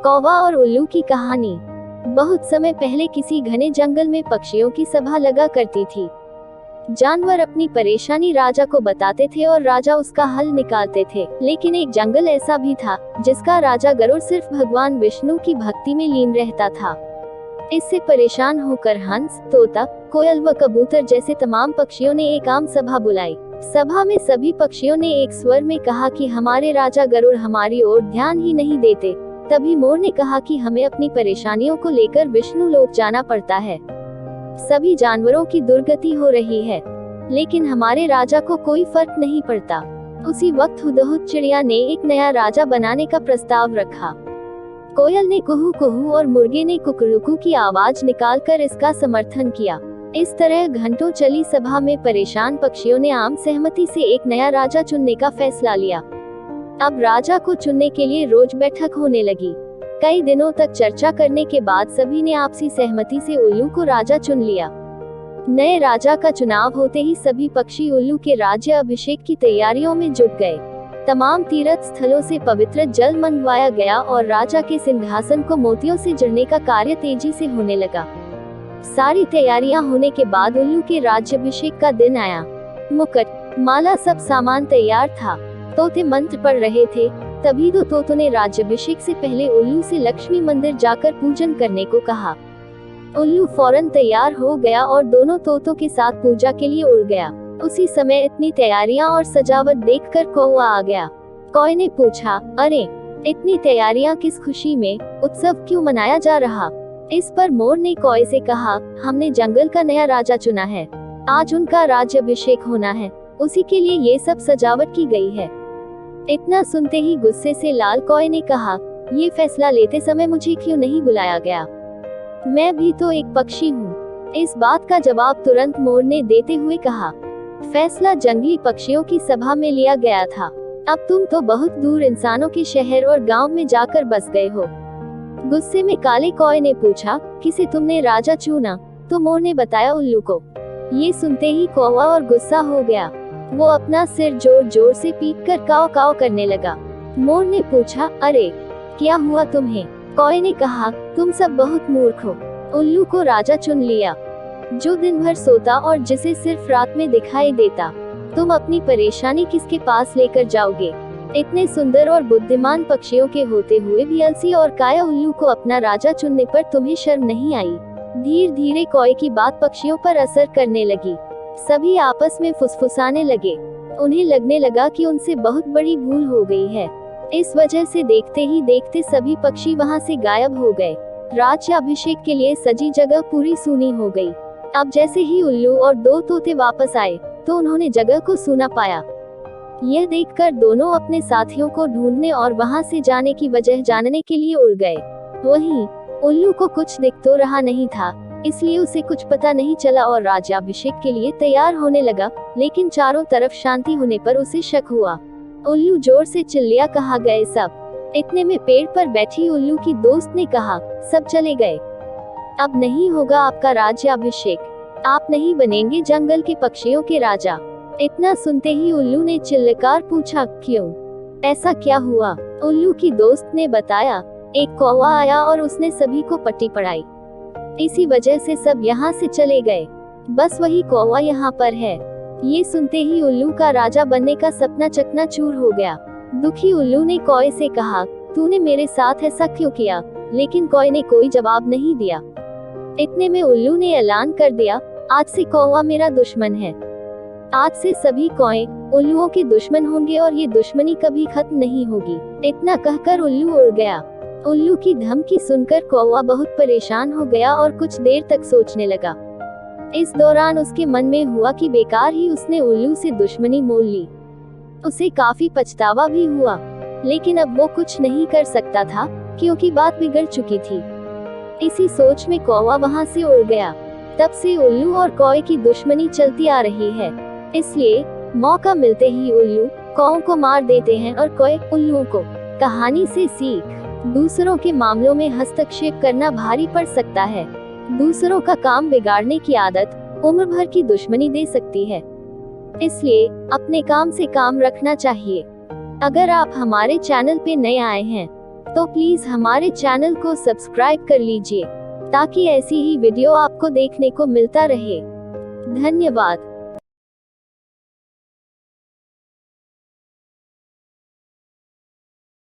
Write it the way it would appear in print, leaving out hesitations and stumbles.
कौवा और उल्लू की कहानी। बहुत समय पहले किसी घने जंगल में पक्षियों की सभा लगा करती थी। जानवर अपनी परेशानी राजा को बताते थे और राजा उसका हल निकालते थे। लेकिन एक जंगल ऐसा भी था जिसका राजा गरुड़ सिर्फ भगवान विष्णु की भक्ति में लीन रहता था। इससे परेशान होकर हंस, तोता, कोयल व कबूतर जैसे तमाम पक्षियों ने एक आम सभा बुलाई। सभा में सभी पक्षियों ने एक स्वर में कहा कि हमारे राजा गरुड़ हमारी ओर ध्यान ही नहीं देते। तभी मोर ने कहा कि हमें अपनी परेशानियों को लेकर विष्णु लोक जाना पड़ता है। सभी जानवरों की दुर्गति हो रही है, लेकिन हमारे राजा को कोई फर्क नहीं पड़ता। उसी वक्त हुदहुद चिड़िया ने एक नया राजा बनाने का प्रस्ताव रखा। कोयल ने कुहू कुहू और मुर्गे ने कुकरुकू की आवाज निकालकर इसका समर्थन किया। इस तरह घंटों चली सभा में परेशान पक्षियों ने आम सहमति से एक नया राजा चुनने का फैसला लिया। अब राजा को चुनने के लिए रोज बैठक होने लगी। कई दिनों तक चर्चा करने के बाद सभी ने आपसी सहमति से उल्लू को राजा चुन लिया। नए राजा का चुनाव होते ही सभी पक्षी उल्लू के राज्य अभिषेक की तैयारियों में जुट गए। तमाम तीर्थ स्थलों से पवित्र जल मंगवाया गया और राजा के सिंहासन को मोतियों से जड़ने का कार्य तेजी से होने लगा। सारी तैयारियां होने के बाद उल्लू के राज्याभिषेक का दिन आया। मुकुट, माला, सब सामान तैयार था। तोते मंत्र पढ़ रहे थे। तभी दो तोतों ने राज्याभिषेक से पहले उल्लू से लक्ष्मी मंदिर जाकर पूजन करने को कहा। उल्लू फौरन तैयार हो गया और दोनों तोतों के साथ पूजा के लिए उड़ गया। उसी समय इतनी तैयारियां और सजावट देखकर कौवा आ गया। कौवे ने पूछा, अरे इतनी तैयारियां किस खुशी में, उत्सव क्यों मनाया जा रहा? इस पर मोर ने कौवे से कहा, हमने जंगल का नया राजा चुना है। आज उनका राज्याभिषेक होना है, उसी के लिए ये सब सजावट की गई है। इतना सुनते ही गुस्से से लाल कौवे ने कहा, ये फैसला लेते समय मुझे क्यों नहीं बुलाया गया? मैं भी तो एक पक्षी हूँ। इस बात का जवाब तुरंत मोर ने देते हुए कहा, फैसला जंगली पक्षियों की सभा में लिया गया था। अब तुम तो बहुत दूर इंसानों के शहर और गांव में जाकर बस गए हो। गुस्से में काले कौवे ने पूछा, किसे तुमने राजा चुना? तो मोर ने बताया, उल्लू को। ये सुनते ही कौवा और गुस्सा हो गया। वो अपना सिर जोर जोर से पीटकर काव काव करने लगा। मोर ने पूछा, अरे क्या हुआ तुम्हें? कौवे ने कहा, तुम सब बहुत मूर्ख हो। उल्लू को राजा चुन लिया, जो दिन भर सोता और जिसे सिर्फ रात में दिखाई देता। तुम अपनी परेशानी किसके पास लेकर जाओगे? इतने सुंदर और बुद्धिमान पक्षियों के होते हुए भी अलसी और काया उल्लू को अपना राजा चुनने पर तुम्हें शर्म नहीं आई? धीरे धीरे कौवे की बात पक्षियों पर असर करने लगी। सभी आपस में फुसफुसाने लगे। उन्हें लगने लगा कि उनसे बहुत बड़ी भूल हो गई है। इस वजह से देखते ही देखते सभी पक्षी वहां से गायब हो गए। राज्याभिषेक के लिए सजी जगह पूरी सूनी हो गई। अब जैसे ही उल्लू और दो तोते वापस आए तो उन्होंने जगह को सूना पाया। यह देखकर दोनों अपने साथियों को ढूंढने और वहां से जाने की वजह जानने के लिए उड़ गए। वहीं उल्लू को कुछ दिख तो रहा नहीं था, इसलिए उसे कुछ पता नहीं चला और राज्याभिषेक के लिए तैयार होने लगा। लेकिन चारों तरफ शांति होने पर उसे शक हुआ। उल्लू जोर से चिल्लाया, कहा गए सब? इतने में पेड़ पर बैठी उल्लू की दोस्त ने कहा, सब चले गए। अब नहीं होगा आपका राज्याभिषेक। आप नहीं बनेंगे जंगल के पक्षियों के राजा। इतना सुनते ही उल्लू ने चिल्लाकर पूछा, क्यों? ऐसा क्या हुआ? उल्लू की दोस्त ने बताया, एक कौवा आया और उसने सभी को पट्टी पढ़ाई। इसी वजह से सब यहाँ से चले गए। बस वही कौवा यहाँ पर है। ये सुनते ही उल्लू का राजा बनने का सपना चकनाचूर हो गया। दुखी उल्लू ने कौवे से कहा, तूने मेरे साथ ऐसा क्यों किया? लेकिन कौवे ने कोई जवाब नहीं दिया। इतने में उल्लू ने ऐलान कर दिया, आज से कौवा मेरा दुश्मन है। आज से सभी कौवे उल्लुओं के दुश्मन होंगे और ये दुश्मनी कभी खत्म नहीं होगी। इतना कहकर उल्लू उड़ गया। उल्लू की धमकी सुनकर कौवा बहुत परेशान हो गया और कुछ देर तक सोचने लगा। इस दौरान उसके मन में हुआ कि बेकार ही उसने उल्लू से दुश्मनी मोल ली। उसे काफी पछतावा भी हुआ, लेकिन अब वो कुछ नहीं कर सकता था क्योंकि बात बिगड़ चुकी थी। इसी सोच में कौवा वहां से उड़ गया। तब से उल्लू और कौवे की दुश्मनी चलती आ रही है। इसलिए मौका मिलते ही उल्लू कौवों को मार देते हैं और कौवे उल्लुओं को। कहानी से सीख, दूसरों के मामलों में हस्तक्षेप करना भारी पड़ सकता है। दूसरों का काम बिगाड़ने की आदत उम्र भर की दुश्मनी दे सकती है। इसलिए अपने काम से काम रखना चाहिए। अगर आप हमारे चैनल पे नए आए हैं तो प्लीज हमारे चैनल को सब्सक्राइब कर लीजिए ताकि ऐसी ही वीडियो आपको देखने को मिलता रहे। धन्यवाद।